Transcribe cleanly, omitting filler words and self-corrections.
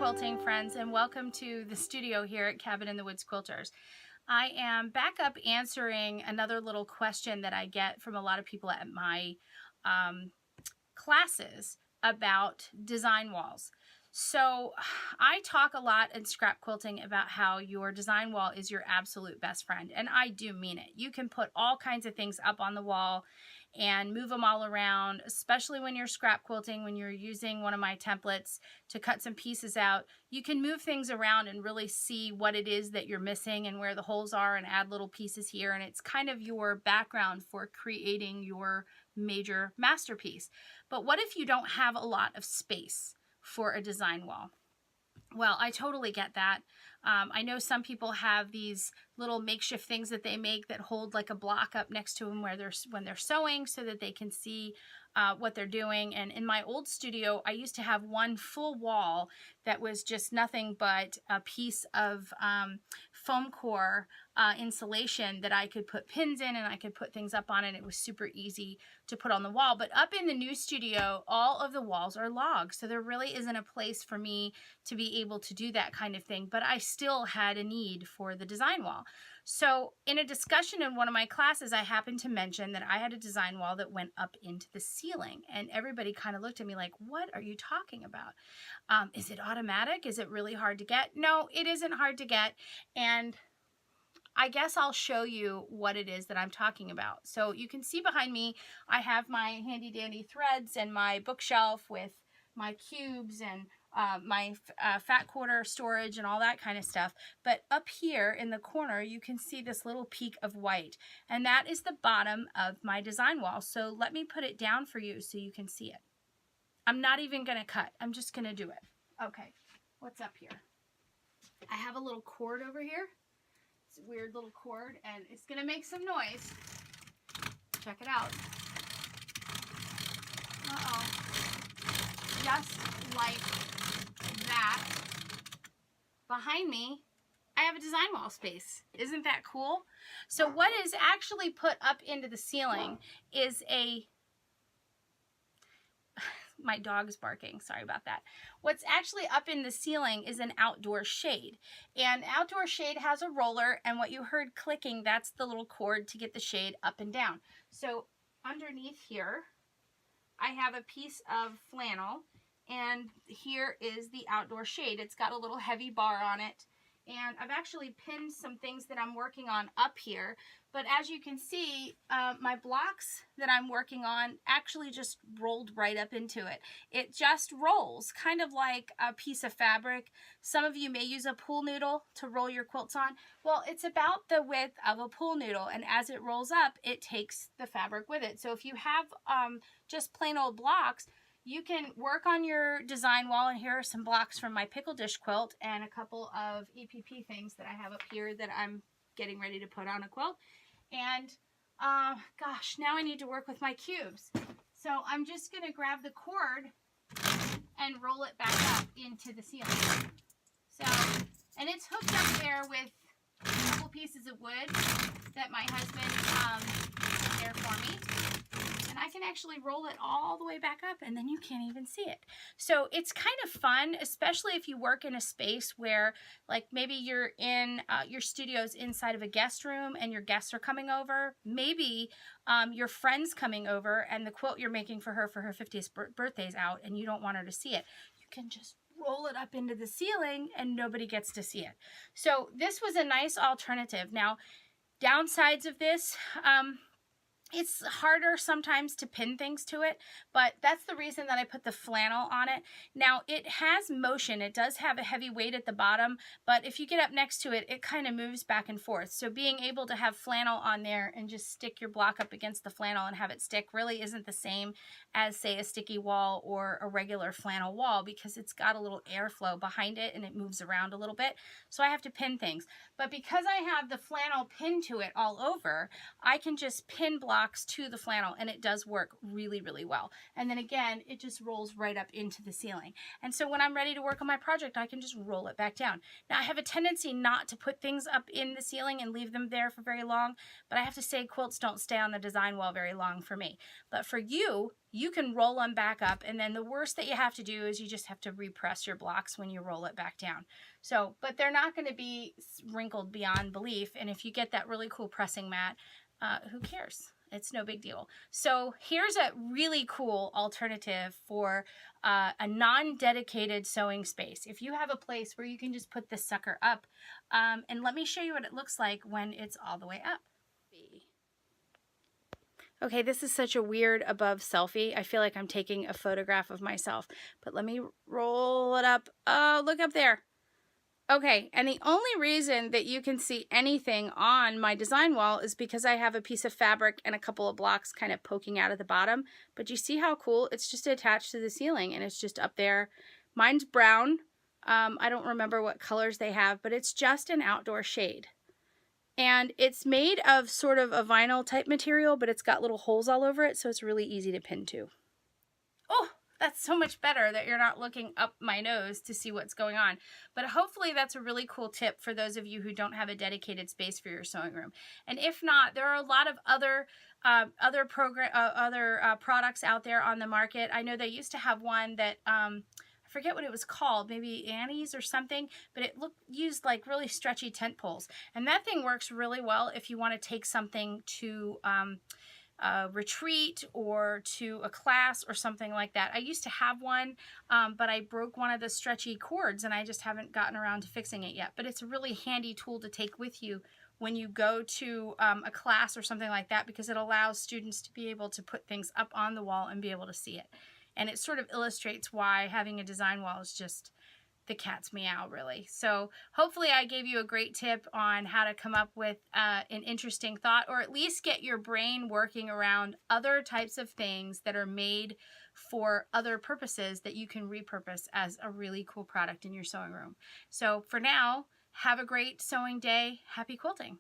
quilting friends, and welcome to the studio here at Cabin in the Woods Quilters. I am back up answering another little question that I get from a lot of people at my classes about design walls. So I talk a lot in scrap quilting about how your design wall is your absolute best friend, and I do mean it. You can put all kinds of things up on the wall and move them all around, especially when you're scrap quilting, when you're using one of my templates to cut some pieces out. You can move things around and really see what it is that you're missing and where the holes are and add little pieces here, and it's kind of your background for creating your major masterpiece. But what if you don't have a lot of space for a design wall? Well, I totally get that. I know some people have these little makeshift things that they make that hold like a block up next to them when they're sewing, so that they can see what they're doing. And in my old studio, I used to have one full wall that was just nothing but a piece of foam core insulation that I could put pins in, and I could put things up on it. It was super easy to put on the wall. But up in the new studio, all of the walls are logs, so there really isn't a place for me to be able to do that kind of thing. But I still had a need for the design wall. So in a discussion in one of my classes, I happened to mention that I had a design wall that went up into the ceiling, and everybody kind of looked at me like, what are you talking about? Is it automatic? Is it really hard to get? No, it isn't hard to get. And I guess I'll show you what it is that I'm talking about. So you can see behind me, I have my handy dandy threads and my bookshelf with my cubes and my fat quarter storage and all that kind of stuff. But up here in the corner, you can see this little peak of white, and that is the bottom of my design wall. So let me put it down for you so you can see it. I'm not even going to cut. I'm just going to do it. Okay, what's up here? I have a little cord over here. It's a weird little cord, and it's going to make some noise. Check it out. Uh-oh. Just like that, behind me, I have a design wall space. Isn't that cool? So what is actually put up into the ceiling is my dog's barking, sorry about that. What's actually up in the ceiling is an outdoor shade. And outdoor shade has a roller, and what you heard clicking, that's the little cord to get the shade up and down. So underneath here, I have a piece of flannel, and here is the outdoor shade. It's got a little heavy bar on it, and I've actually pinned some things that I'm working on up here. But as you can see, my blocks that I'm working on actually just rolled right up into it. It just rolls, kind of like a piece of fabric. Some of you may use a pool noodle to roll your quilts on. Well, it's about the width of a pool noodle, and as it rolls up, it takes the fabric with it. So if you have just plain old blocks, you can work on your design wall, and here are some blocks from my pickle dish quilt and a couple of EPP things that I have up here that I'm getting ready to put on a quilt. And gosh, now I need to work with my cubes. So I'm just going to grab the cord and roll it back up into the ceiling. So, and it's hooked up there with a couple pieces of wood that my husband put there for me. And I can actually roll it all the way back up, and then you can't even see it. So it's kind of fun, especially if you work in a space where, like, maybe you're in your studio's inside of a guest room and your guests are coming over. Maybe your friend's coming over and the quilt you're making for her 50th birthday's out, and you don't want her to see it. You can just roll it up into the ceiling and nobody gets to see it. So this was a nice alternative. Now, downsides of this, it's harder sometimes to pin things to it, but that's the reason that I put the flannel on it. Now, it has motion. It does have a heavy weight at the bottom, but if you get up next to it, it kind of moves back and forth. So being able to have flannel on there and just stick your block up against the flannel and have it stick really isn't the same as, say, a sticky wall or a regular flannel wall, because it's got a little airflow behind it and it moves around a little bit. So I have to pin things. But because I have the flannel pinned to it all over, I can just pin blocks blocks to the flannel, and it does work really, really well. And then again, it just rolls right up into the ceiling. And so when I'm ready to work on my project, I can just roll it back down. Now I have a tendency not to put things up in the ceiling and leave them there for very long, but I have to say quilts don't stay on the design wall very long for me. But for you, you can roll them back up, and then the worst that you have to do is you just have to repress your blocks when you roll it back down. So, but they're not going to be wrinkled beyond belief, and if you get that really cool pressing mat, who cares? It's no big deal. So here's a really cool alternative for a non-dedicated sewing space. If you have a place where you can just put this sucker up, and let me show you what it looks like when it's all the way up. Okay, this is such a weird above selfie. I feel like I'm taking a photograph of myself, but let me roll it up. Oh, look up there. Okay, and the only reason that you can see anything on my design wall is because I have a piece of fabric and a couple of blocks kind of poking out of the bottom. But you see how cool? It's just attached to the ceiling and it's just up there. Mine's brown. I don't remember what colors they have, but it's just an outdoor shade. And it's made of sort of a vinyl type material, but it's got little holes all over it, so it's really easy to pin to. Oh, that's so much better that you're not looking up my nose to see what's going on. But hopefully that's a really cool tip for those of you who don't have a dedicated space for your sewing room. And if not, there are a lot of other products out there on the market. I know they used to have one that I forget what it was called, maybe Annie's or something, but it used like really stretchy tent poles. And that thing works really well if you want to take something to a retreat or to a class or something like that. I used to have one, but I broke one of the stretchy cords and I just haven't gotten around to fixing it yet. But it's a really handy tool to take with you when you go to a class or something like that, because it allows students to be able to put things up on the wall and be able to see it. And it sort of illustrates why having a design wall is just the cat's meow, really. So hopefully I gave you a great tip on how to come up with an interesting thought, or at least get your brain working around other types of things that are made for other purposes that you can repurpose as a really cool product in your sewing room. So for now, have a great sewing day. Happy quilting.